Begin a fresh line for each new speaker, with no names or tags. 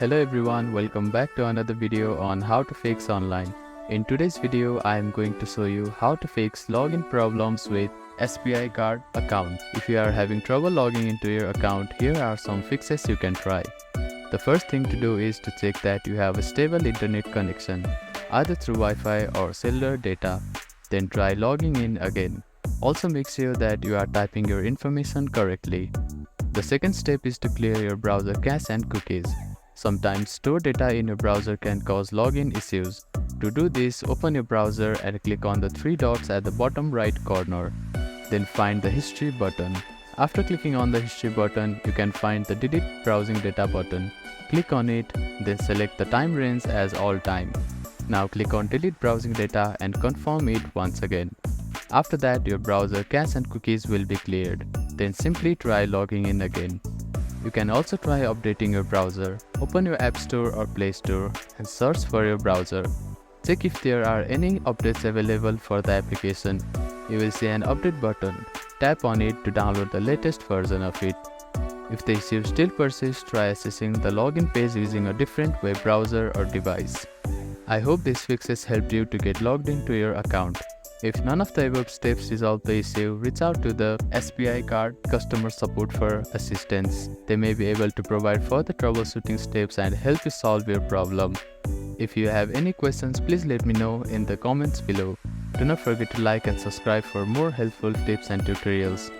Hello everyone, welcome back to another video on how to fix online. In today's video, I am going to show you how to fix login problems with SBI card account. If you are having trouble logging into your account, here are some fixes you can try. The first thing to do is to check that you have a stable internet connection, either through Wi-Fi or cellular data. Then try logging in again. Also make sure that you are typing your information correctly. The second step is to clear your browser cache and cookies. Sometimes stored data in your browser can cause login issues. To do this, open your browser and click on the three dots at the bottom right corner. Then find the History button. After clicking on the History button, you can find the Delete Browsing Data button. Click on it, then select the time range as all time. Now click on Delete Browsing Data and confirm it once again. After that, your browser cache and cookies will be cleared. Then simply try logging in again. You can also try updating your browser. Open your App Store or Play Store and search for your browser. Check if there are any updates available for the application. You will see an update button. Tap on it to download the latest version of it. If the issue still persists, try accessing the login page using a different web browser or device. I hope these fixes helped you to get logged into your account. If none of the above steps resolve the issue, reach out to the SBI card customer support for assistance. They may be able to provide further troubleshooting steps and help you solve your problem. If you have any questions, please let me know in the comments below. Do not forget to like and subscribe for more helpful tips and tutorials.